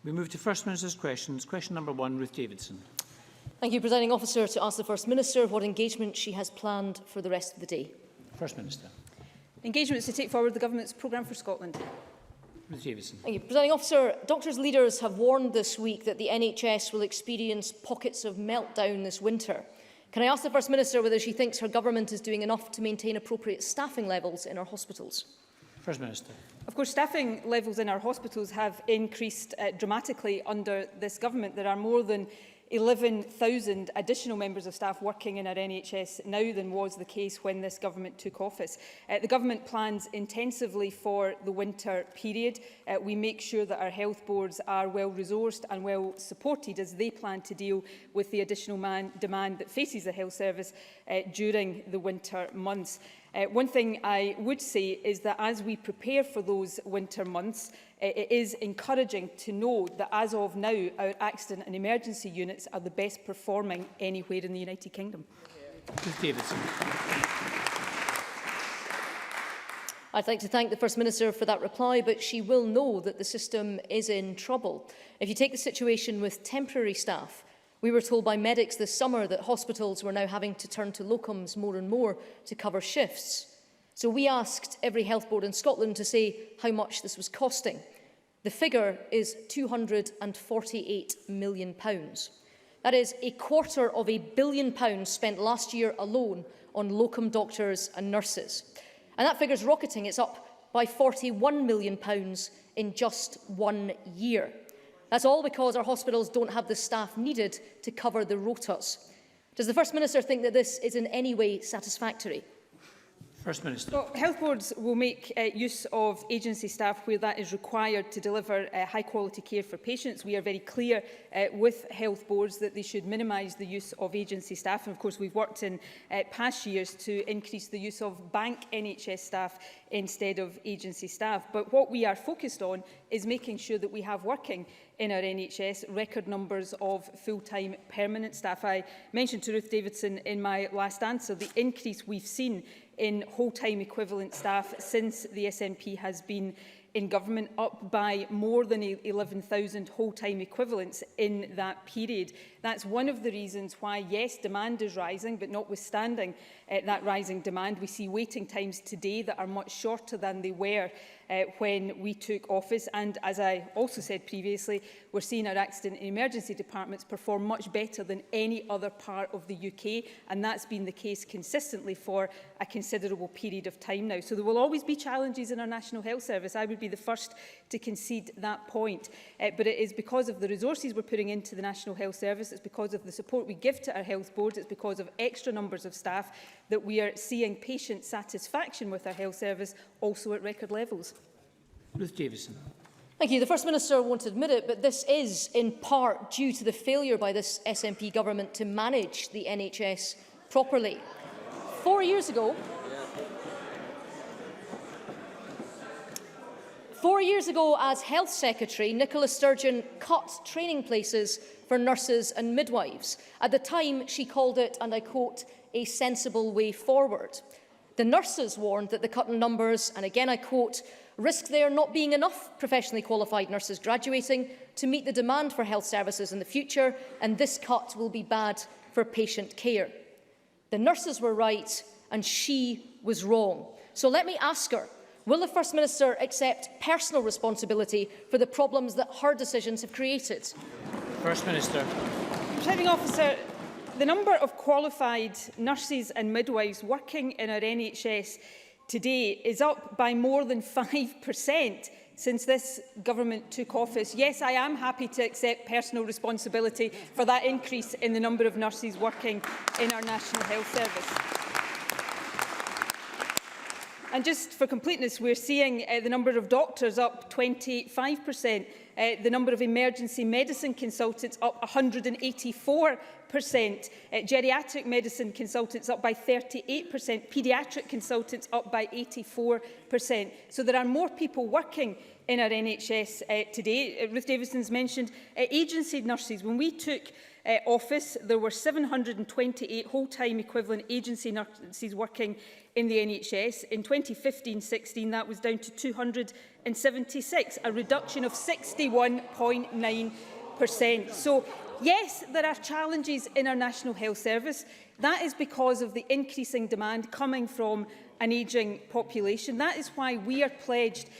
We move to First Minister's questions. Question number 1, Ruth Davidson. Thank you, Presiding Officer. To ask the First Minister what engagement she has planned for the rest of the day. First Minister. Engagements to take forward the Government's programme for Scotland. Ruth Davidson. Thank you, Presiding Officer. Doctors' leaders have warned this week that the NHS will experience pockets of meltdown this winter. Can I ask the First Minister whether she thinks her government is doing enough to maintain appropriate staffing levels in our hospitals? First Minister. Of course, staffing levels in our hospitals have increased dramatically under this government. There are more than 11,000 additional members of staff working in our NHS now than was the case when this government took office. The government plans intensively for the winter period. We make sure that our health boards are well resourced and well supported as they plan to deal with the additional demand that faces the health service during the winter months. One thing I would say is that as we prepare for those winter months, it is encouraging to know that as of now, our accident and emergency units are the best performing anywhere in the United Kingdom. Ruth Davidson. I'd like to thank the First Minister for that reply, but she will know that the system is in trouble. If you take the situation with temporary staff, we were told by medics this summer that hospitals were now having to turn to locums more and more to cover shifts. So we asked every health board in Scotland to say how much this was costing. The figure is £248 million. That is £250 million spent last year alone on locum doctors and nurses. And that figure's rocketing. It's up by £41 million in just 1 year. That's all because our hospitals don't have the staff needed to cover the rotas. Does the First Minister think that this is in any way satisfactory? First Minister. Well, health boards will make use of agency staff where that is required to deliver high-quality care for patients. We are very clear with health boards that they should minimise the use of agency staff. And of course, we've worked in past years to increase the use of bank NHS staff instead of agency staff. But what we are focused on is making sure that we have working in our NHS record numbers of full-time permanent staff. I mentioned to Ruth Davidson in my last answer the increase we've seen in whole-time equivalent staff since the SNP has been in government, up by more than 11,000 whole-time equivalents in that period. That's one of the reasons why, yes, demand is rising, but notwithstanding that rising demand, we see waiting times today that are much shorter than they were when we took office. And as I also said previously, we're seeing our accident and emergency departments perform much better than any other part of the UK, and that's been the case consistently for a considerable period of time now. So there will always be challenges in our National Health Service. I would be the first to concede that point. But it is because of the resources we're putting into the National Health Service, it's because of the support we give to our health boards, it's because of extra numbers of staff that we are seeing patient satisfaction with our health service also at record levels. Ruth Davidson. Thank you. The First Minister won't admit it, but this is in part due to the failure by this SNP government to manage the NHS properly. 4 years ago, 4 years ago, as Health Secretary, Nicola Sturgeon cut training places for nurses and midwives. At the time, she called it, and I quote, a sensible way forward. The nurses warned that the cut in numbers, and again I quote, risk there not being enough professionally qualified nurses graduating to meet the demand for health services in the future, and this cut will be bad for patient care. The nurses were right, and she was wrong. So let me ask her, will the First Minister accept personal responsibility for the problems that her decisions have created? First Minister. Presiding Officer, the number of qualified nurses and midwives working in our NHS today is up by more than 5% since this government took office. Yes, I am happy to accept personal responsibility for that increase in the number of nurses working in our National Health Service. And just for completeness, we're seeing the number of doctors up 25%, the number of emergency medicine consultants up 184%, geriatric medicine consultants up by 38%, paediatric consultants up by 84%. So there are more people working in our NHS today. Ruth Davidson's mentioned agency nurses. When we took office, there were 728 whole-time equivalent agency nurses working in the NHS. In 2015-16, that was down to 276, a reduction of 61.9%. So, yes, there are challenges in our National Health Service. That is because of the increasing demand coming from an ageing population. That is why we are pledged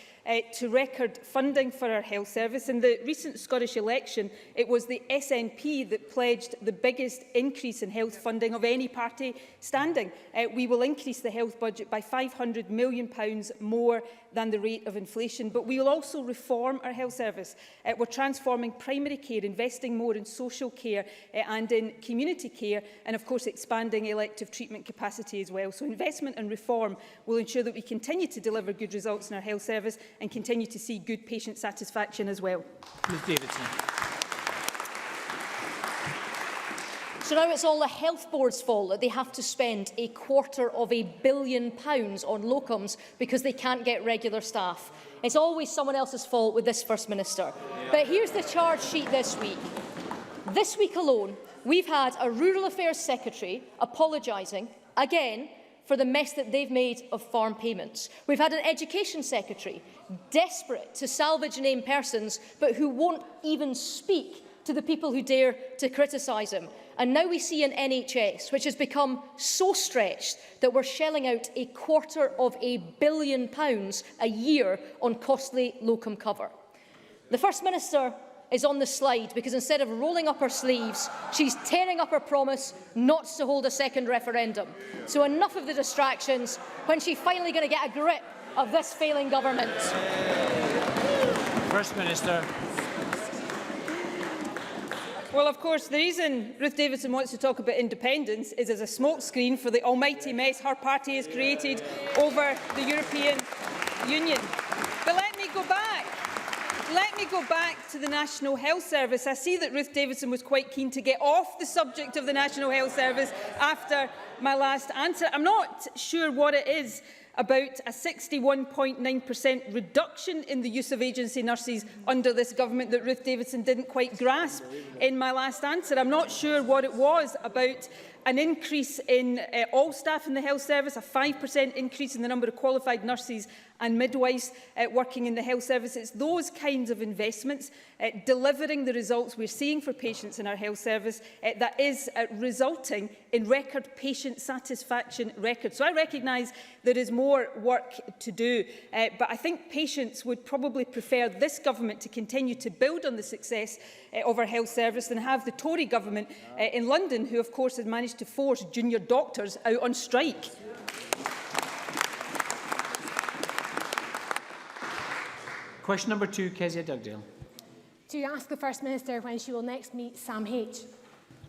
to record funding for our health service. In the recent Scottish election, it was the SNP that pledged the biggest increase in health funding of any party standing. We will increase the health budget by £500 million more than the rate of inflation, but we will also reform our health service. We're transforming primary care, investing more in social care and in community care, and of course expanding elective treatment capacity as well. So investment and reform will ensure that we continue to deliver good results in our health service and continue to see good patient satisfaction as well. Ruth Davidson. So now it's all the health board's fault that they have to spend £250 million on locums because they can't get regular staff. It's always someone else's fault with this First Minister. But here's the charge sheet this week. This week alone, we've had a Rural Affairs Secretary apologising, again, for the mess that they've made of farm payments. We've had an Education Secretary desperate to salvage named persons, but who won't even speak to the people who dare to criticise him. And now we see an NHS which has become so stretched that we're shelling out £250 million a year on costly locum cover. The First Minister is on the slide because instead of rolling up her sleeves, she's tearing up her promise not to hold a second referendum. So enough of the distractions. When's she finally going to get a grip of this failing government? First Minister. Well, of course, the reason Ruth Davidson wants to talk about independence is as a smokescreen for the almighty mess her party has created over the European Union. But let me go back. Let me go back to the National Health Service. I see that Ruth Davidson was quite keen to get off the subject of the National Health Service after my last answer. I'm not sure what it is about a 61.9% reduction in the use of agency nurses under this government that Ruth Davidson didn't quite grasp in my last answer. I'm not sure what it was about an increase in all staff in the health service, a 5% increase in the number of qualified nurses and midwives working in the health service. It's those kinds of investments delivering the results we're seeing for patients in our health service that is resulting in record patient satisfaction records. So I recognise there is more work to do, but I think patients would probably prefer this government to continue to build on the success of our health service than have the Tory government in London, who of course has managed to force junior doctors out on strike. Question number 2, Kezia Dugdale. To ask the First Minister when she will next meet Sam H.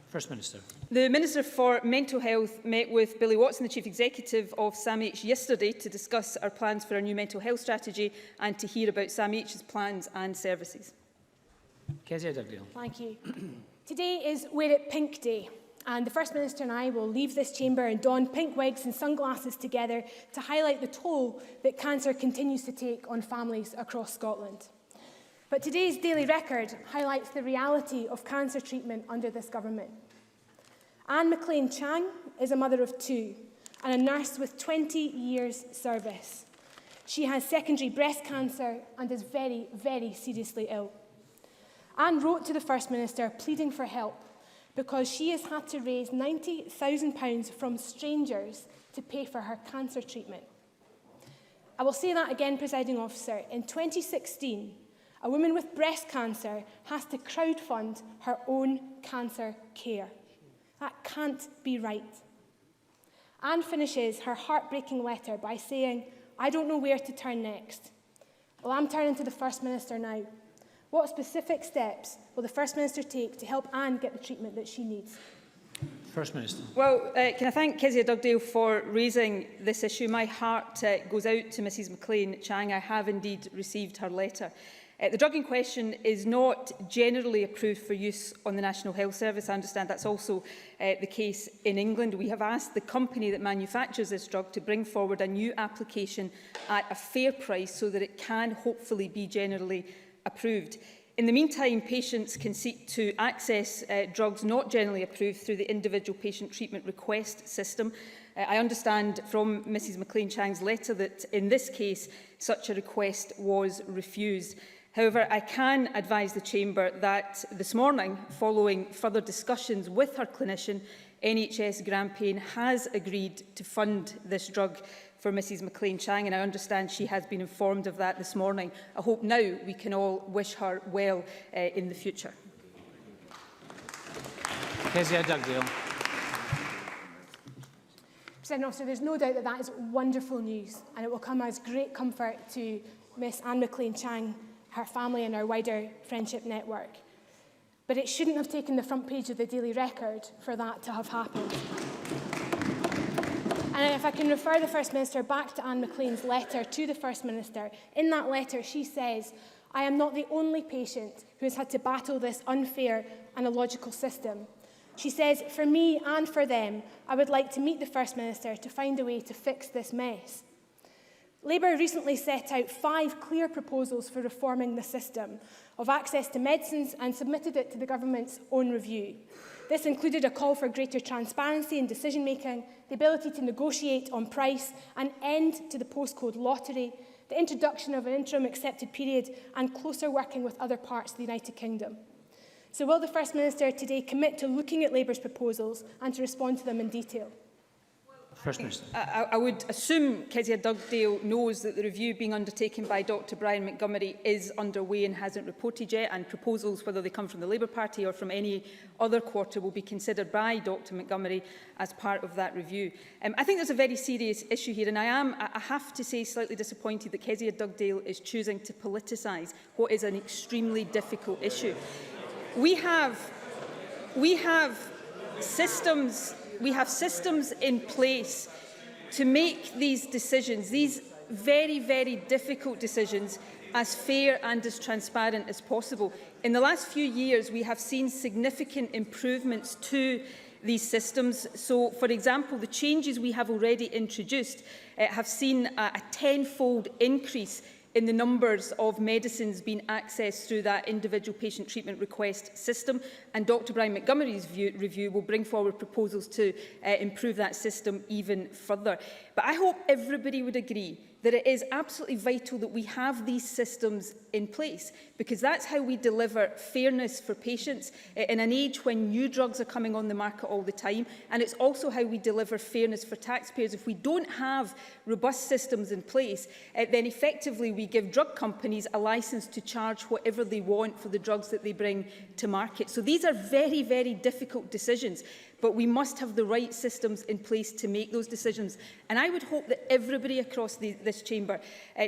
First Minister. The Minister for Mental Health met with Billy Watson, the Chief Executive of SAMH, yesterday to discuss our plans for our new mental health strategy and to hear about SAMH's plans and services. Kezia Dugdale. Thank you. Today is Wear It Pink Day, and the First Minister and I will leave this chamber and don pink wigs and sunglasses together to highlight the toll that cancer continues to take on families across Scotland. But today's Daily Record highlights the reality of cancer treatment under this government. Anne McLean Chang is a mother of 2 and a nurse with 20 years' service. She has secondary breast cancer and is very, very seriously ill. Anne wrote to the First Minister pleading for help because she has had to raise £90,000 from strangers to pay for her cancer treatment. I will say that again, Presiding Officer. In 2016, a woman with breast cancer has to crowdfund her own cancer care. That can't be right. Anne finishes her heartbreaking letter by saying, "I don't know where to turn next." Well, I'm turning to the First Minister now. What specific steps will the First Minister take to help Anne get the treatment that she needs? First Minister. Well, can I thank Kezia Dugdale for raising this issue. My heart goes out to Mrs McLean Chang. I have indeed received her letter. The drug in question is not generally approved for use on the National Health Service. I understand that's also the case in England. We have asked the company that manufactures this drug to bring forward a new application at a fair price so that it can hopefully be generally approved. In the meantime, patients can seek to access drugs not generally approved through the individual patient treatment request system. I understand from Mrs McLean-Chang's letter that in this case such a request was refused. However, I can advise the Chamber that this morning, following further discussions with her clinician, NHS Grampian has agreed to fund this drug for Mrs McLean-Chang, and I understand she has been informed of that this morning. I hope now we can all wish her well in the future. Kezia Dugdale. President Officer, there's no doubt that that is wonderful news, and it will come as great comfort to Miss Anne McLean-Chang, her family and our wider friendship network. But it shouldn't have taken the front page of the Daily Record for that to have happened. And if I can refer the First Minister back to Anne McLean's letter to the First Minister, in that letter she says, "I am not the only patient who has had to battle this unfair and illogical system." She says, "For me and for them, I would like to meet the First Minister to find a way to fix this mess." Labour recently set out 5 clear proposals for reforming the system of access to medicines and submitted it to the government's own review. This included a call for greater transparency in decision-making, the ability to negotiate on price, an end to the postcode lottery, the introduction of an interim accepted period, and closer working with other parts of the United Kingdom. So will the First Minister today commit to looking at Labour's proposals and to respond to them in detail? First Minister. I would assume Kezia Dugdale knows that the review being undertaken by Dr Brian Montgomery is underway and hasn't reported yet, and proposals, whether they come from the Labour Party or from any other quarter, will be considered by Dr Montgomery as part of that review. I think there's a very serious issue here, and I have to say, slightly disappointed that Kezia Dugdale is choosing to politicise what is an extremely difficult issue. We have systems in place to make these decisions, these very, very difficult decisions, as fair and as transparent as possible. In the last few years, we have seen significant improvements to these systems. So, for example, the changes we have already introduced have seen a 10-fold increase in the numbers of medicines being accessed through that individual patient treatment request system. And Dr Brian Montgomery's review will bring forward proposals to improve that system even further. But I hope everybody would agree that it is absolutely vital that we have these systems in place, because that's how we deliver fairness for patients in an age when new drugs are coming on the market all the time, and it's also how we deliver fairness for taxpayers. If we don't have robust systems in place, then effectively we give drug companies a licence to charge whatever they want for the drugs that they bring to market. So these are very, very difficult decisions, but we must have the right systems in place to make those decisions. And I would hope that everybody across this chamber,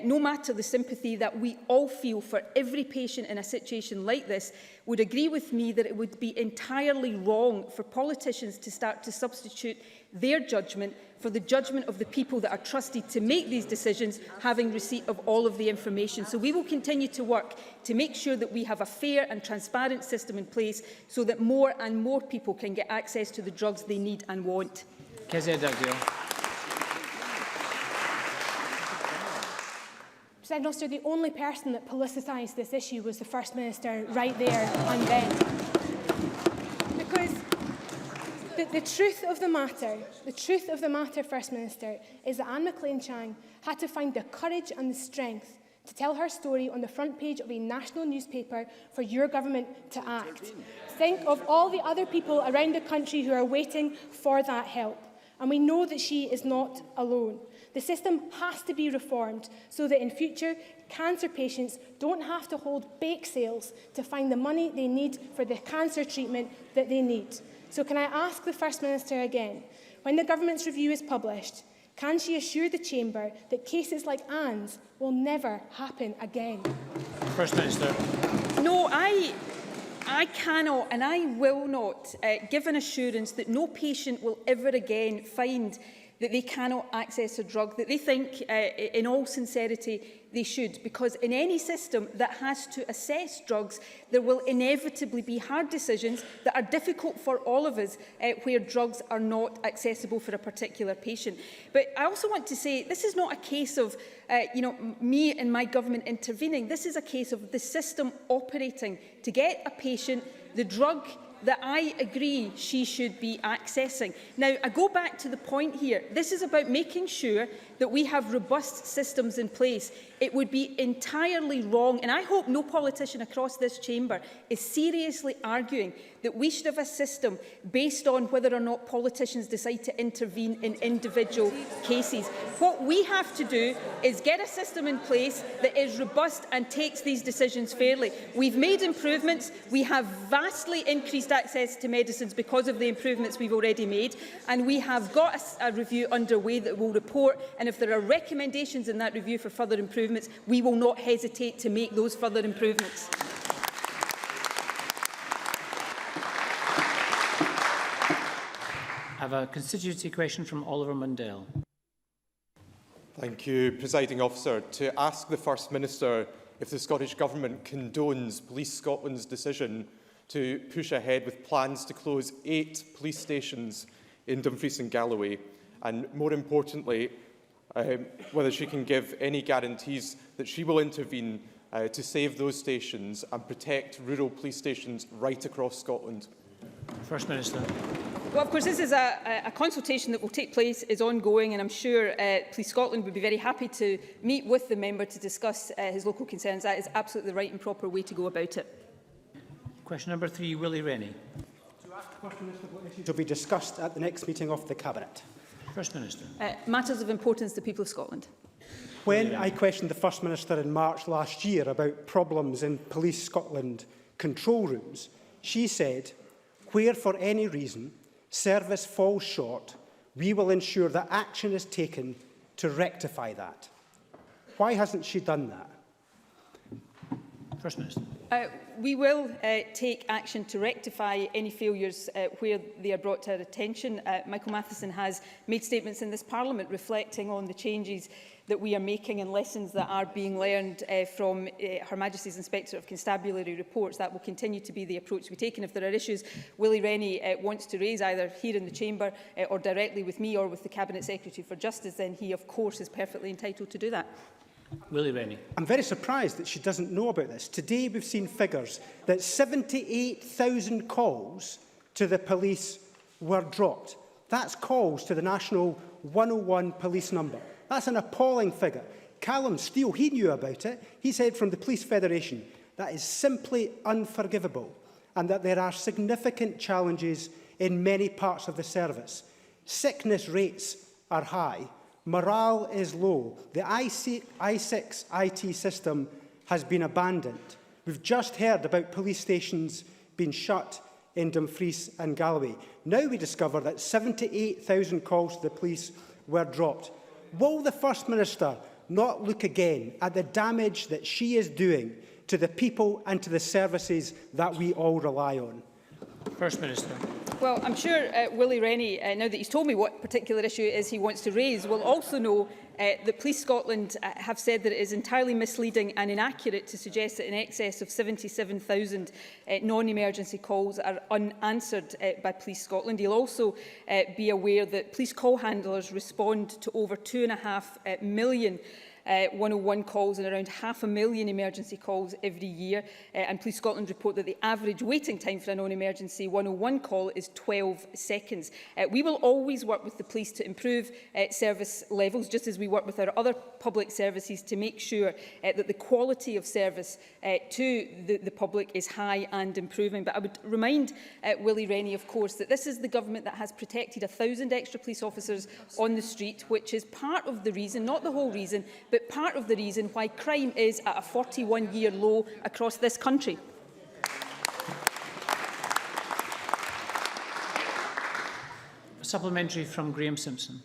no matter the sympathy that we all feel for every patient in a situation like this, would agree with me that it would be entirely wrong for politicians to start to substitute their judgment for the judgment of the people that are trusted to make these decisions, having receipt of all of the information. So we will continue to work to make sure that we have a fair and transparent system in place so that more and more people can get access to the drugs they need and want. Kezia Dugdale. President Officer, the only person that politicised this issue was the First Minister right there and then. Because the truth of the matter, First Minister, is that Anne McLean-Chang had to find the courage and the strength to tell her story on the front page of a national newspaper for your government to act. Think of all the other people around the country who are waiting for that help. And we know that she is not alone. The system has to be reformed so that in future, cancer patients don't have to hold bake sales to find the money they need for the cancer treatment that they need. So can I ask the First Minister again, when the government's review is published, can she assure the Chamber that cases like Anne's will never happen again? First Minister. No, I cannot and I will not give an assurance that no patient will ever again find that they cannot access a drug that they think, in all sincerity, they should, because in any system that has to assess drugs, there will inevitably be hard decisions that are difficult for all of us where drugs are not accessible for a particular patient. But I also want to say this is not a case of me and my government intervening. This is a case of the system operating to get a patient the drug that I agree she should be accessing. Now, I go back to the point here. This is about making sure that we have robust systems in place. It would be entirely wrong, and I hope no politician across this chamber is seriously arguing that we should have a system based on whether or not politicians decide to intervene in individual cases. What we have to do is get a system in place that is robust and takes these decisions fairly. We've made improvements. We have vastly increased access to medicines because of the improvements we've already made, and we have got a review underway that will report, and if there are recommendations in that review for further improvements, we will not hesitate to make those further improvements. I have a constituency question from Oliver Mundell. Thank you, Presiding Officer. To ask the First Minister if the Scottish Government condones Police Scotland's decision to push ahead with plans to close 8 police stations in Dumfries and Galloway, and more importantly, whether she can give any guarantees that she will intervene to save those stations and protect rural police stations right across Scotland. First Minister. Well, of course, this is a consultation that will take place, is ongoing, and I'm sure Police Scotland would be very happy to meet with the member to discuss his local concerns. That is absolutely the right and proper way to go about it. Question number 3, Willie Rennie. To ask the First Minister what issues will be discussed at the next meeting of the Cabinet. First Minister. Matters of importance to the people of Scotland. When I questioned the First Minister in March last year about problems in Police Scotland control rooms, she said, where for any reason service falls short, we will ensure that action is taken to rectify that. Why hasn't she done that? First Minister. We will take action to rectify any failures where they are brought to our attention. Michael Matheson has made statements in this Parliament reflecting on the changes that we are making and lessons that are being learned from Her Majesty's Inspector of Constabulary reports. That will continue to be the approach we take. And if there are issues Willie Rennie wants to raise, either here in the Chamber or directly with me or with the Cabinet Secretary for Justice, then he, of course, is perfectly entitled to do that. Willie Rennie. I'm very surprised that she doesn't know about this. Today we've seen figures that 78,000 calls to the police were dropped. That's calls to the National 101 police number. That's an appalling figure. Callum Steele, he knew about it. He said from the Police Federation that is simply unforgivable and that there are significant challenges in many parts of the service. Sickness rates are high. Morale is low. The I6 IT system has been abandoned. We've just heard about police stations being shut in Dumfries and Galloway. Now we discover that 78,000 calls to the police were dropped. Will the First Minister not look again at the damage that she is doing to the people and to the services that we all rely on? First Minister. Well, I'm sure Willie Rennie, now that he's told me what particular issue it is he wants to raise, will also know that Police Scotland have said that it is entirely misleading and inaccurate to suggest that in excess of 77,000 non-emergency calls are unanswered by Police Scotland. He'll also be aware that police call handlers respond to over 2.5 million 101 calls and around 500,000 emergency calls every year. And Police Scotland report that the average waiting time for a non-emergency 101 call is 12 seconds. We will always work with the police to improve service levels, just as we work with our other public services to make sure that the quality of service to the public is high and improving. But I would remind Willie Rennie, of course, that this is the government that has protected 1,000 extra police officers on the street, which is part of the reason, not the whole reason, but part of the reason why crime is at a 41-year low across this country. A supplementary from Graham Simpson.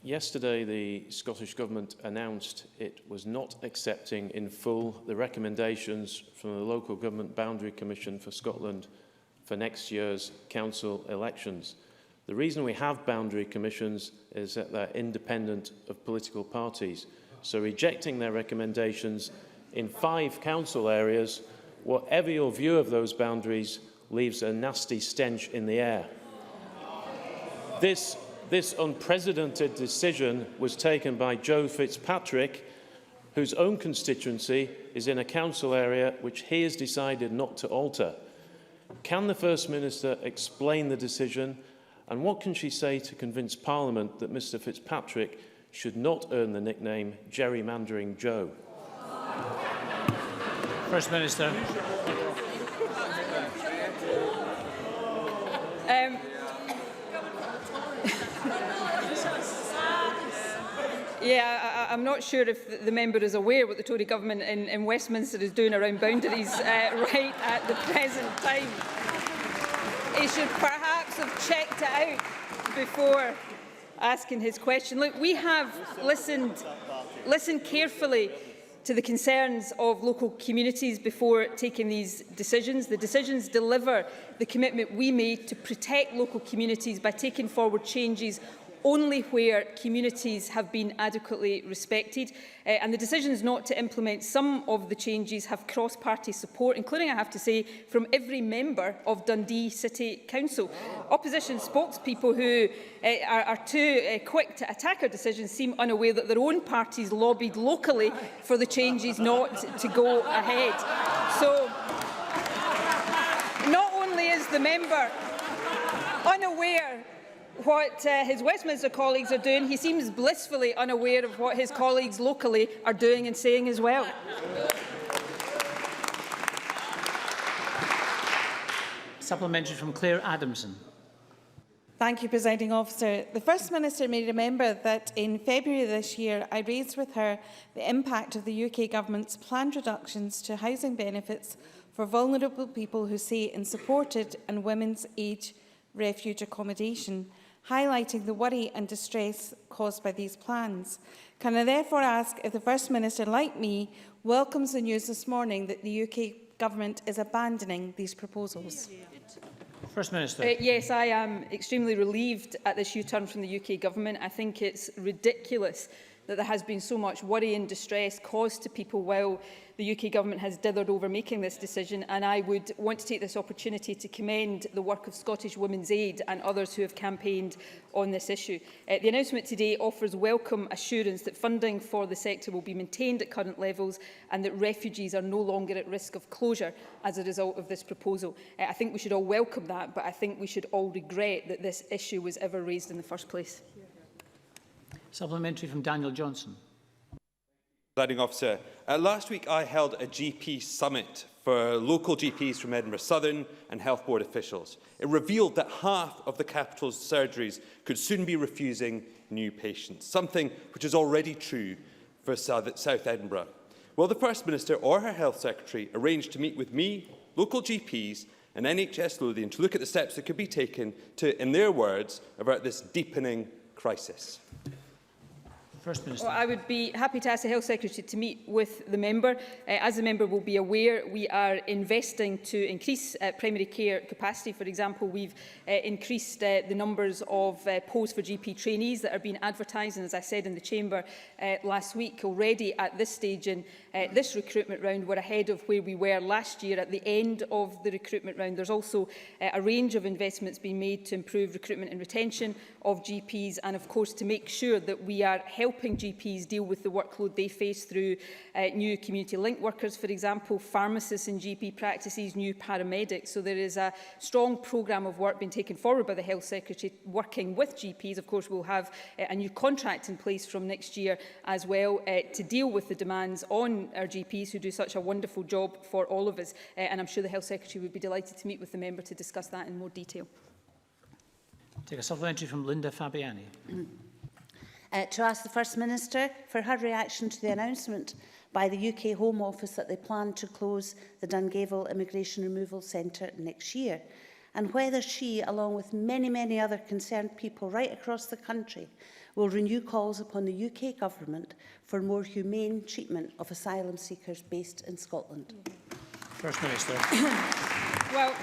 Yesterday, the Scottish Government announced it was not accepting in full the recommendations from the Local Government Boundary Commission for Scotland for next year's council elections. The reason we have boundary commissions is that they're independent of political parties. So rejecting their recommendations in 5 council areas, whatever your view of those boundaries, leaves a nasty stench in the air. This unprecedented decision was taken by Joe Fitzpatrick, whose own constituency is in a council area which he has decided not to alter. Can the First Minister explain the decision, and what can she say to convince Parliament that Mr Fitzpatrick should not earn the nickname Gerrymandering Joe? First Minister. Yeah, I'm not sure if the member is aware what the Tory government in Westminster is doing around boundaries right at the present time. He should perhaps have checked it out before asking his question. Look, we have listened carefully to the concerns of local communities before taking these decisions. The decisions deliver the commitment we made to protect local communities by taking forward changes only where communities have been adequately respected. And the decisions not to implement some of the changes have cross-party support, including, I have to say, from every member of Dundee City Council. Opposition spokespeople who are too quick to attack our decisions seem unaware that their own parties lobbied locally for the changes not to go ahead. So, not only is the member unaware what his Westminster colleagues are doing, he seems blissfully unaware of what his colleagues locally are doing and saying as well. Supplementary from Claire Adamson. Thank you, Presiding Officer. The First Minister may remember that in February this year I raised with her the impact of the UK Government's planned reductions to housing benefits for vulnerable people who stay in supported and women's age refuge accommodation, highlighting the worry and distress caused by these plans. Can I therefore ask if the First Minister, like me, welcomes the news this morning that the UK Government is abandoning these proposals? First Minister. Yes, I am extremely relieved at this U-turn from the UK Government. I think it's ridiculous that there has been so much worry and distress caused to people while the UK Government has dithered over making this decision, and I would want to take this opportunity to commend the work of Scottish Women's Aid and others who have campaigned on this issue. The announcement today offers welcome assurance that funding for the sector will be maintained at current levels and that refugees are no longer at risk of closure as a result of this proposal. I think we should all welcome that, but I think we should all regret that this issue was ever raised in the first place. Supplementary from Daniel Johnson. Presiding Officer, last week I held a GP summit for local GPs from Edinburgh Southern and Health Board officials. It revealed that half of the capital's surgeries could soon be refusing new patients, something which is already true for South Edinburgh. Will the First Minister or her Health Secretary arrange to meet with me, local GPs and NHS Lothian to look at the steps that could be taken to, in their words, avert this deepening crisis? First Minister. Well, I would be happy to ask the Health Secretary to meet with the member. As the member will be aware, we are investing to increase primary care capacity. For example, we've increased the numbers of posts for GP trainees that are being advertised. And as I said in the Chamber last week, already at this stage in this recruitment round, we're ahead of where we were last year at the end of the recruitment round. There's also a range of investments being made to improve recruitment and retention of GPs, and of course to make sure that we are helping GPs deal with the workload they face through new community link workers, for example, pharmacists in GP practices, new paramedics. So there is a strong programme of work being taken forward by the Health Secretary working with GPs. Of course, we'll have a new contract in place from next year as well to deal with the demands on our GPs who do such a wonderful job for all of us. And I'm sure the Health Secretary would be delighted to meet with the member to discuss that in more detail. Take a supplementary from Linda Fabiani. To ask the First Minister for her reaction to the announcement by the UK Home Office that they plan to close the Dungavel Immigration Removal Centre next year, and whether she, along with many other concerned people right across the country, will renew calls upon the UK Government for more humane treatment of asylum seekers based in Scotland. First Minister. Well,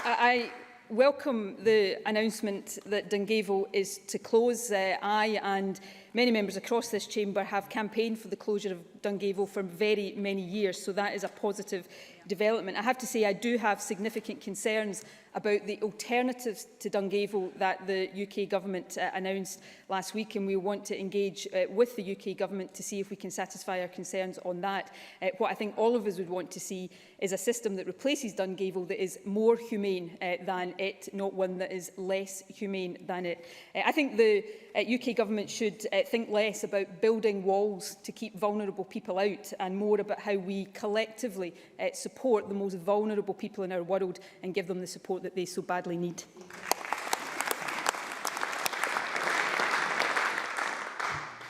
I welcome the announcement that Dungavel is to close. I and many members across this chamber have campaigned for the closure of Dungavel for very many years, so that is a positive development. I have to say I do have significant concerns about the alternatives to Dungavel that the UK Government announced last week, and we want to engage with the UK Government to see if we can satisfy our concerns on that. What I think all of us would want to see is a system that replaces Dungavel that is more humane than it, not one that is less humane than it. I think the UK Government should think less about building walls to keep vulnerable people out and more about how we collectively support the most vulnerable people in our world and give them the support that they so badly need.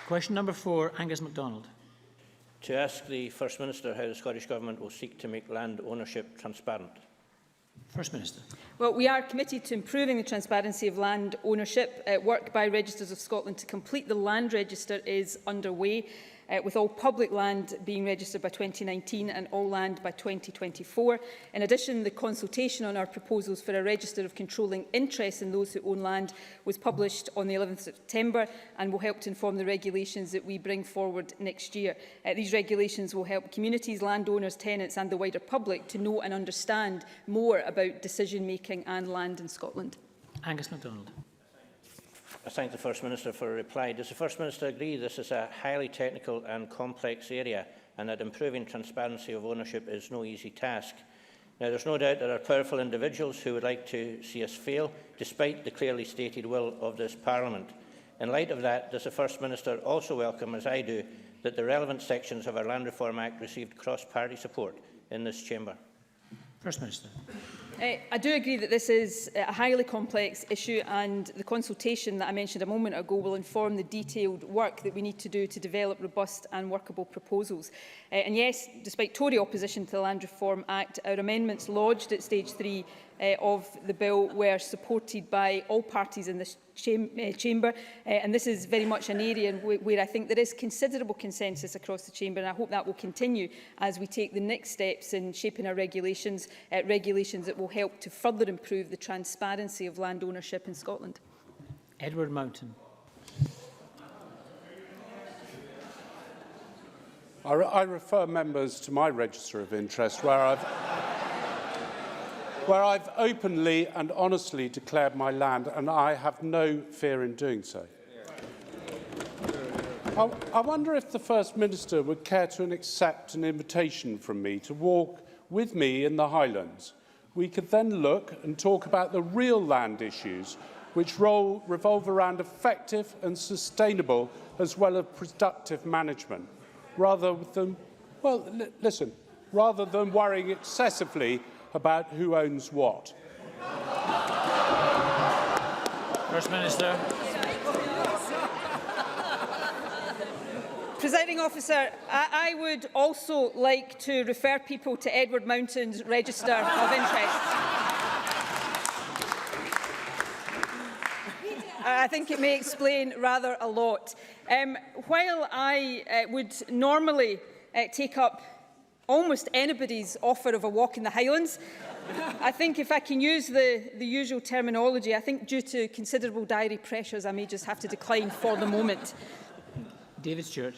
Question number 4, Angus MacDonald. To ask the First Minister how the Scottish Government will seek to make land ownership transparent. First Minister. Well, we are committed to improving the transparency of land ownership. Work by Registers of Scotland to complete the land register is underway, with all public land being registered by 2019 and all land by 2024. In addition, the consultation on our proposals for a register of controlling interest in those who own land was published on the 11th of September and will help to inform the regulations that we bring forward next year. These regulations will help communities, landowners, tenants and the wider public to know and understand more about decision-making and land in Scotland. Angus MacDonald. I thank the First Minister for a reply. Does the First Minister agree this is a highly technical and complex area and that improving transparency of ownership is no easy task? Now, there's no doubt there are powerful individuals who would like to see us fail, despite the clearly stated will of this Parliament. In light of that, does the First Minister also welcome, as I do, that the relevant sections of our Land Reform Act received cross-party support in this chamber? First Minister. I do agree that this is a highly complex issue, and the consultation that I mentioned a moment ago will inform the detailed work that we need to do to develop robust and workable proposals. And yes, despite Tory opposition to the Land Reform Act, our amendments lodged at stage 3 of the bill were supported by all parties in this chamber, and this is very much an area where I think there is considerable consensus across the chamber, and I hope that will continue as we take the next steps in shaping our regulations, regulations that will help to further improve the transparency of land ownership in Scotland. Edward Mountain. I refer members to my register of interest where I've openly and honestly declared my land, and I have no fear in doing so. I wonder if the First Minister would care to accept an invitation from me to walk with me in the Highlands. We could then look and talk about the real land issues, which revolve around effective and sustainable as well as productive management, rather than, well, listen, rather than worrying excessively about who owns what. First Minister. Presiding Officer, I would also like to refer people to Edward Mountain's Register of Interest. I think it may explain rather a lot. While I would normally take up almost anybody's offer of a walk in the Highlands, I think if I can use the usual terminology, I think due to considerable diary pressures, I may just have to decline for the moment. David Stewart.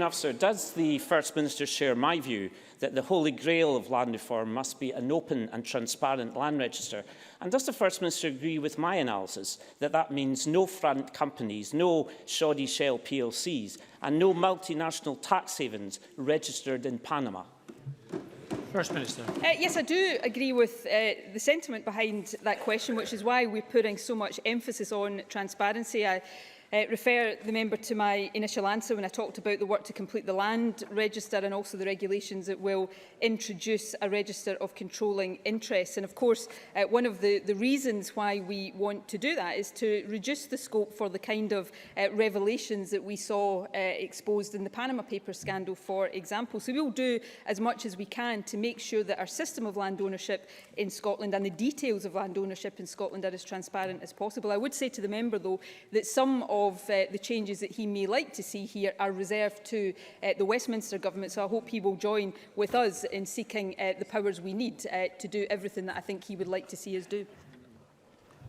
Officer, does the First Minister share my view that the holy grail of land reform must be an open and transparent land register? And does the First Minister agree with my analysis that that means no front companies, no shoddy shell PLCs and no multinational tax havens registered in Panama? First Minister. Yes, I do agree with the sentiment behind that question, which is why we're putting so much emphasis on transparency. I refer the member to my initial answer when I talked about the work to complete the land register and also the regulations that will introduce a register of controlling interests. And of course, one of the reasons why we want to do that is to reduce the scope for the kind of revelations that we saw exposed in the Panama Papers scandal, for example. So we will do as much as we can to make sure that our system of land ownership in Scotland and the details of land ownership in Scotland are as transparent as possible. I would say to the member, though, that some of the changes that he may like to see here are reserved to the Westminster Government, so I hope he will join with us in seeking the powers we need to do everything that I think he would like to see us do.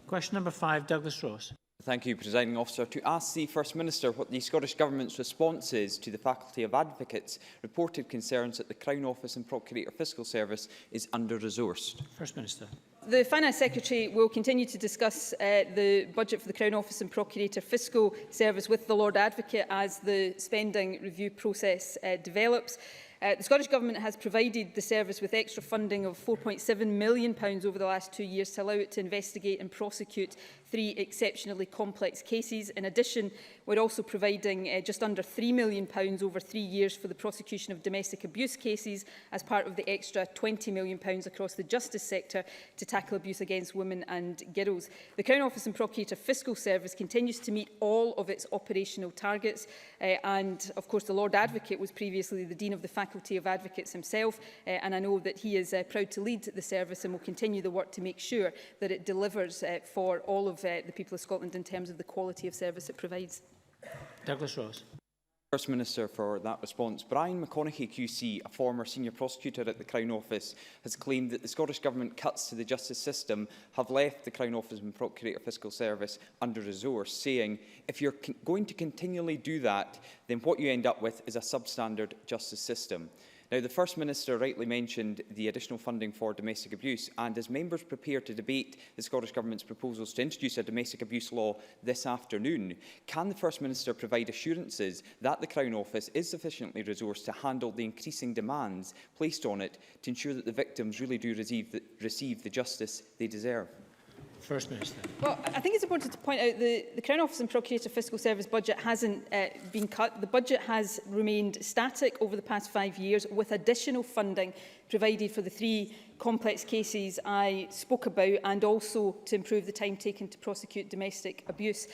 Question number 5, Douglas Ross. Thank you, Presiding Officer. To ask the First Minister what the Scottish Government's response is to the Faculty of Advocates' reported concerns that the Crown Office and Procurator Fiscal Service is under-resourced. First Minister. The Finance Secretary will continue to discuss the budget for the Crown Office and Procurator Fiscal Service with the Lord Advocate as the spending review process develops. The Scottish Government has provided the service with extra funding of £4.7 million over the last 2 years to allow it to investigate and prosecute 3 exceptionally complex cases. In addition, we're also providing just under £3 million over 3 years for the prosecution of domestic abuse cases as part of the extra £20 million across the justice sector to tackle abuse against women and girls. The Crown Office and Procurator Fiscal Service continues to meet all of its operational targets and, of course, the Lord Advocate was previously the Dean of the Faculty of Advocates himself and I know that he is proud to lead the service and will continue the work to make sure that it delivers for all of the people of Scotland in terms of the quality of service it provides. Douglas Ross. First Minister for that response. Brian McConaughey QC, a former senior prosecutor at the Crown Office, has claimed that the Scottish Government cuts to the justice system have left the Crown Office and Procurator Fiscal Service under-resourced, saying, if you're going to continually do that, then what you end up with is a substandard justice system. Now, the First Minister rightly mentioned the additional funding for domestic abuse, and as members prepare to debate the Scottish Government's proposals to introduce a domestic abuse law this afternoon, can the First Minister provide assurances that the Crown Office is sufficiently resourced to handle the increasing demands placed on it to ensure that the victims really do receive the justice they deserve? First Minister. Well, I think it's important to point out the Crown Office and Procurator Fiscal Service budget hasn't been cut. The budget has remained static over the past 5 years with additional funding provided for the 3 complex cases I spoke about and also to improve the time taken to prosecute domestic abuse.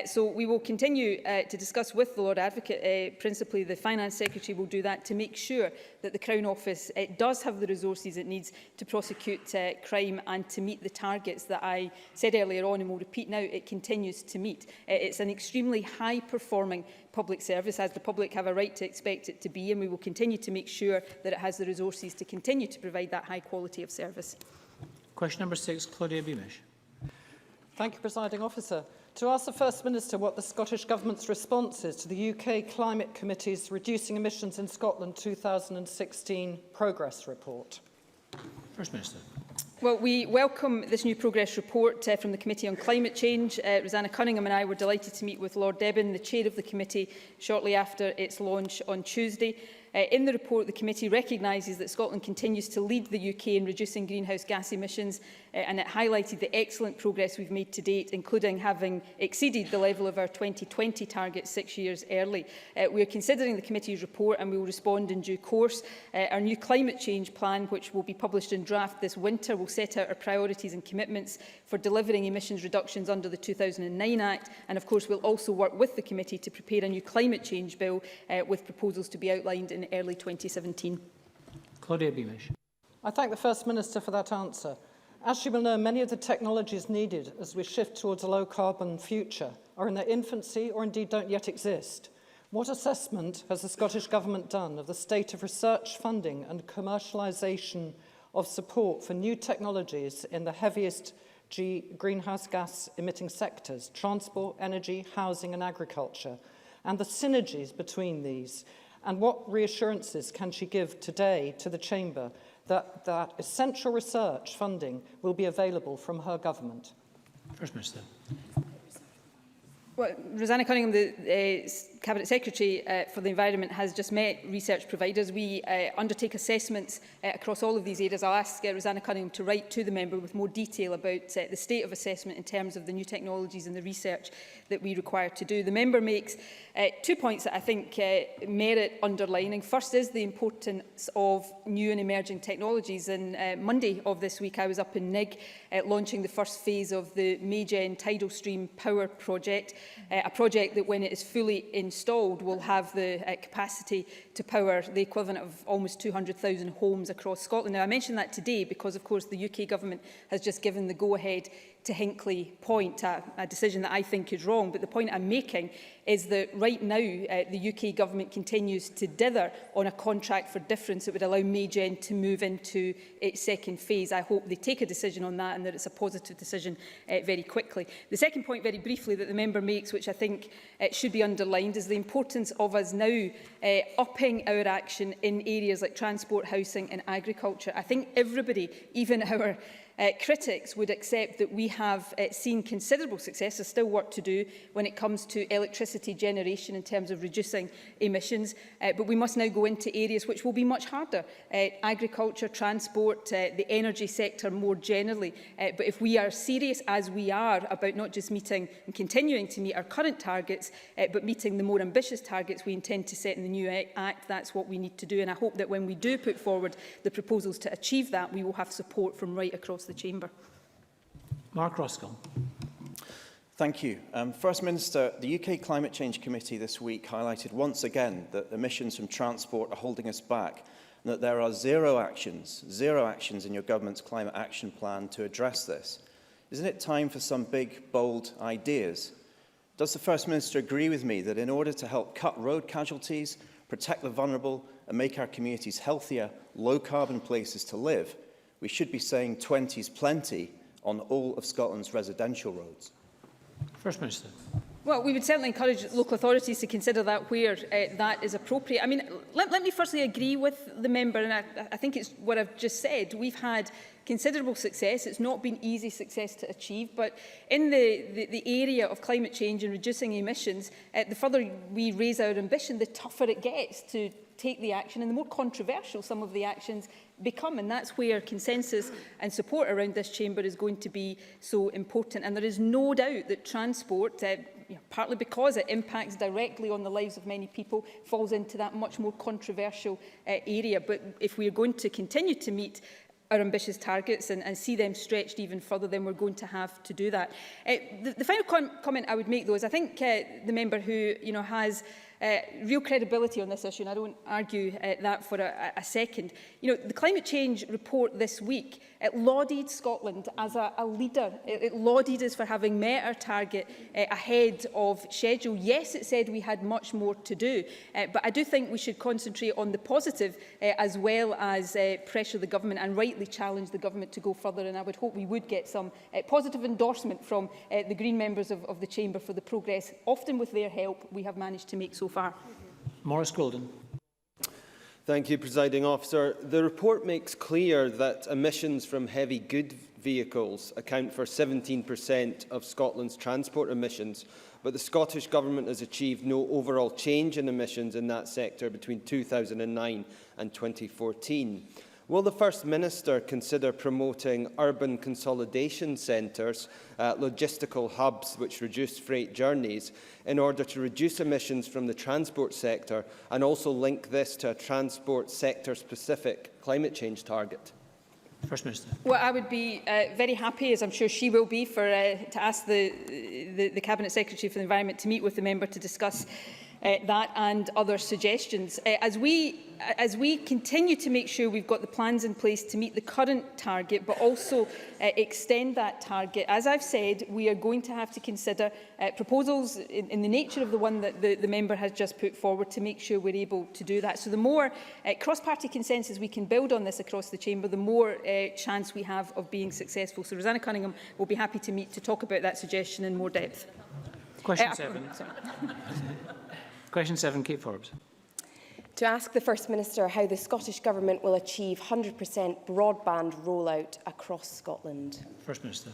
So we will continue to discuss with the Lord Advocate, principally the Finance Secretary will do that to make sure that the Crown Office does have the resources it needs to prosecute crime and to meet the targets that I said earlier on and will repeat now it continues to meet. It's an extremely high-performing public service, as the public have a right to expect it to be, and we will continue to make sure that it has the resources to continue to provide that high quality of service. Question number 6, Claudia Beamish. Thank you, Presiding Officer. To ask the First Minister what the Scottish Government's response is to the UK Climate Committee's Reducing Emissions in Scotland 2016 progress report. First Minister. Well, we welcome this new progress report from the Committee on Climate Change. Rosanna Cunningham and I were delighted to meet with Lord Debon, the chair of the committee, shortly after its launch on Tuesday. In the report, the committee recognises that Scotland continues to lead the UK in reducing greenhouse gas emissions and it highlighted the excellent progress we've made to date, including having exceeded the level of our 2020 target 6 years early. We are considering the committee's report and we will respond in due course. Our new climate change plan, which will be published in draft this winter, will set out our priorities and commitments for delivering emissions reductions under the 2009 Act. And of course, we'll also work with the committee to prepare a new climate change bill with proposals to be outlined in early 2017. Claudia Beamish. I thank the First Minister for that answer. As she will know, many of the technologies needed as we shift towards a low-carbon future are in their infancy or indeed don't yet exist. What assessment has the Scottish Government done of the state of research funding and commercialisation of support for new technologies in the heaviest greenhouse gas emitting sectors, transport, energy, housing and agriculture, and the synergies between these? And what reassurances can she give today to the Chamber that that essential research funding will be available from her government? First Minister. Well, Rosanna Cunningham, the Cabinet Secretary for the Environment, has just met research providers. We undertake assessments across all of these areas. I'll ask Rosanna Cunningham to write to the member with more detail about the state of assessment in terms of the new technologies and the research that we require to do. The member makes 2 points that I think merit underlining. First is the importance of new and emerging technologies. And Monday of this week, I was up in Nig launching the first phase of the Maygen tidal stream power project, a project that, when it is fully installed, will have the capacity to power the equivalent of almost 200,000 homes across Scotland. Now, I mention that today because, of course, the UK Government has just given the go-ahead to Hinkley Point, a decision that I think is wrong. But the point I'm making is that right now the UK government continues to dither on a contract for difference that would allow Maygen to move into its second phase. I hope they take a decision on that and that it's a positive decision very quickly. The second point, very briefly, that the member makes, which I think should be underlined, is the importance of us now upping our action in areas like transport, housing and agriculture. I think everybody, even our critics, would accept that we have seen considerable success. There's still work to do when it comes to electricity generation in terms of reducing emissions, but we must now go into areas which will be much harder. Agriculture, transport, the energy sector more generally. But if we are serious, as we are, about not just meeting and continuing to meet our current targets, but meeting the more ambitious targets we intend to set in the new Act, that's what we need to do. And I hope that when we do put forward the proposals to achieve that, we will have support from right across the chamber. Mark Roskell. Thank you. First Minister, the UK Climate Change Committee this week highlighted once again that emissions from transport are holding us back and that there are zero actions in your government's climate action plan to address this. Isn't it time for some big, bold ideas? Does the First Minister agree with me that in order to help cut road casualties, protect the vulnerable and make our communities healthier, low-carbon places to live, we should be saying 20's plenty on all of Scotland's residential roads? First Minister. Well, we would certainly encourage local authorities to consider that where that is appropriate. I mean, let me firstly agree with the member, and I think it's what I've just said. We've had considerable success. It's not been easy success to achieve, but in the area of climate change and reducing emissions, the further we raise our ambition, the tougher it gets to take the action and the more controversial some of the actions become. And that's where consensus and support around this chamber is going to be so important. And there is no doubt that transport, partly because it impacts directly on the lives of many people, falls into that much more controversial area. But if we are going to continue to meet our ambitious targets and see them stretched even further, then we're going to have to do that. The final comment I would make, though, is I think the member who has real credibility on this issue, and I don't argue that for a second. The climate change report this week, it lauded Scotland as a leader. It lauded us for having met our target ahead of schedule. Yes, it said we had much more to do, but I do think we should concentrate on the positive as well as pressure the government and rightly challenge the government to go further. And I would hope we would get some positive endorsement from the Green members of the chamber for the progress, often with their help, we have managed to make so far. Maurice Golden. Thank you, Presiding Officer. The report makes clear that emissions from heavy goods vehicles account for 17% of Scotland's transport emissions, but the Scottish Government has achieved no overall change in emissions in that sector between 2009 and 2014. Will the First Minister consider promoting urban consolidation centres, logistical hubs which reduce freight journeys, in order to reduce emissions from the transport sector and also link this to a transport sector-specific climate change target? First Minister. Well, I would be very happy, as I'm sure she will be, to ask the Cabinet Secretary for the Environment to meet with the member to discuss that and other suggestions. As we continue to make sure we've got the plans in place to meet the current target, but also extend that target, as I've said, we are going to have to consider proposals in the nature of the one that the member has just put forward to make sure we're able to do that. So the more cross-party consensus we can build on this across the chamber, the more chance we have of being successful. So Rosanna Cunningham will be happy to meet to talk about that suggestion in more depth. Question 7. Question 7, Kate Forbes. To ask the First Minister how the Scottish Government will achieve 100% broadband rollout across Scotland. First Minister.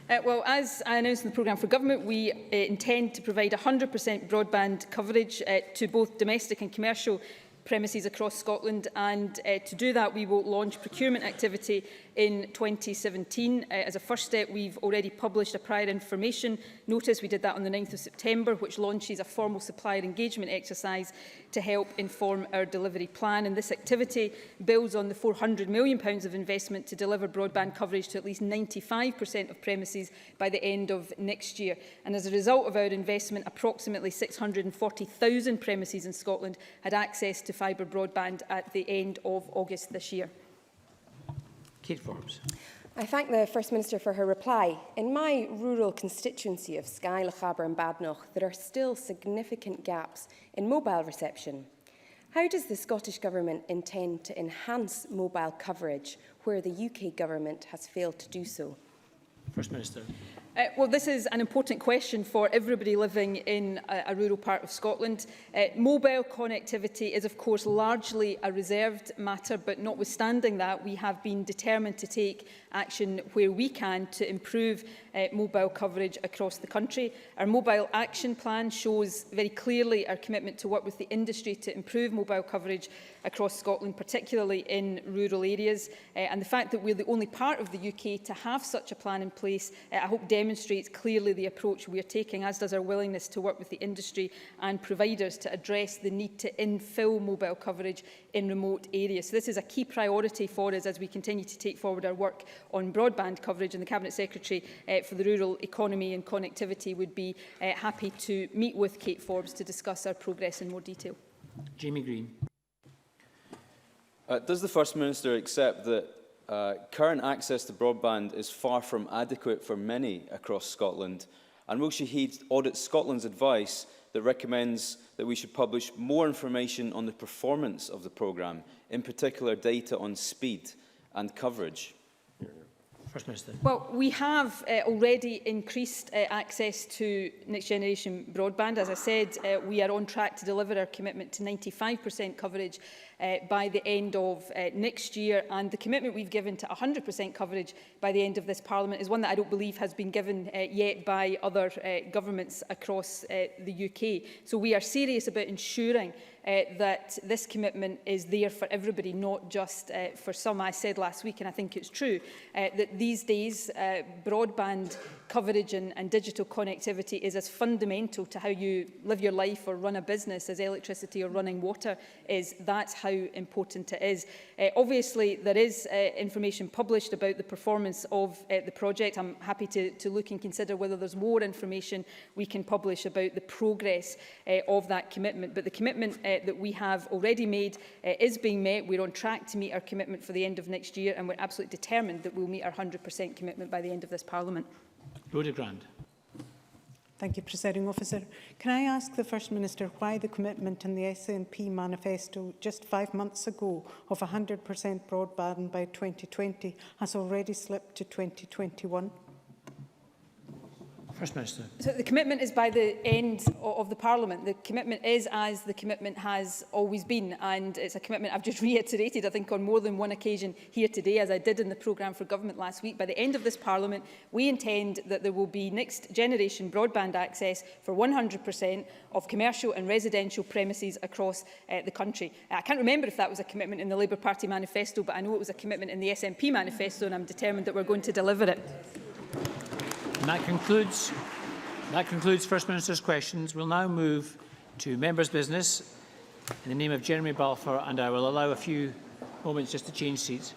Well, as I announced in the programme for government, we intend to provide 100% broadband coverage to both domestic and commercial premises across Scotland, and to do that we will launch procurement activity in 2017. As a first step, we've already published a prior information notice. We did that on the 9th of September, which launches a formal supplier engagement exercise to help inform our delivery plan. And this activity builds on the £400 million of investment to deliver broadband coverage to at least 95% of premises by the end of next year. And as a result of our investment, approximately 640,000 premises in Scotland had access to fibre broadband at the end of August this year. Kate Forbes. I thank the First Minister for her reply. In my rural constituency of Skye, Lochaber and Badnoch, there are still significant gaps in mobile reception. How does the Scottish Government intend to enhance mobile coverage where the UK Government has failed to do so? First Minister. Well, this is an important question for everybody living in a rural part of Scotland. Mobile connectivity is, of course, largely a reserved matter, but notwithstanding that, we have been determined to take action where we can to improve mobile coverage across the country. Our Mobile Action Plan shows very clearly our commitment to work with the industry to improve mobile coverage across Scotland, particularly in rural areas. And the fact that we're the only part of the UK to have such a plan in place, I hope demonstrates clearly the approach we are taking, as does our willingness to work with the industry and providers to address the need to infill mobile coverage in remote areas. So this is a key priority for us as we continue to take forward our work on broadband coverage, and the Cabinet Secretary for the Rural Economy and Connectivity would be happy to meet with Kate Forbes to discuss our progress in more detail. Jamie Green. Does the First Minister accept that current access to broadband is far from adequate for many across Scotland? And will she heed Audit Scotland's advice that recommends that we should publish more information on the performance of the programme, in particular data on speed and coverage? First Minister. Well, we have already increased access to next generation broadband. As I said, we are on track to deliver our commitment to 95% coverage by the end of next year, and the commitment we've given to 100% coverage by the end of this Parliament is one that I don't believe has been given yet by other governments across the UK. So we are serious about ensuring that this commitment is there for everybody, not just for some. I said last week, and I think it's true, that these days broadband coverage and digital connectivity is as fundamental to how you live your life or run a business as electricity or running water is. That's how important it is. Obviously, there is information published about the performance of the project. I'm happy to look and consider whether there's more information we can publish about the progress of that commitment. But the commitment that we have already made is being met. We're on track to meet our commitment for the end of next year, and we're absolutely determined that we'll meet our 100% commitment by the end of this Parliament. Rhoda Grant. Thank you, Presiding Officer. Can I ask the First Minister why the commitment in the SNP manifesto just 5 months ago of 100% broadband by 2020 has already slipped to 2021? First Minister. So the commitment is by the end of the Parliament. The commitment is as the commitment has always been, and it's a commitment I've just reiterated, I think, on more than one occasion here today, as I did in the programme for government last week. By the end of this Parliament, we intend that there will be next generation broadband access for 100% of commercial and residential premises across the country. I can't remember if that was a commitment in the Labour Party manifesto, but I know it was a commitment in the SNP manifesto, and I'm determined that we're going to deliver it. And that concludes First Minister's questions. We'll now move to members' business in the name of Jeremy Balfour, and I will allow a few moments just to change seats.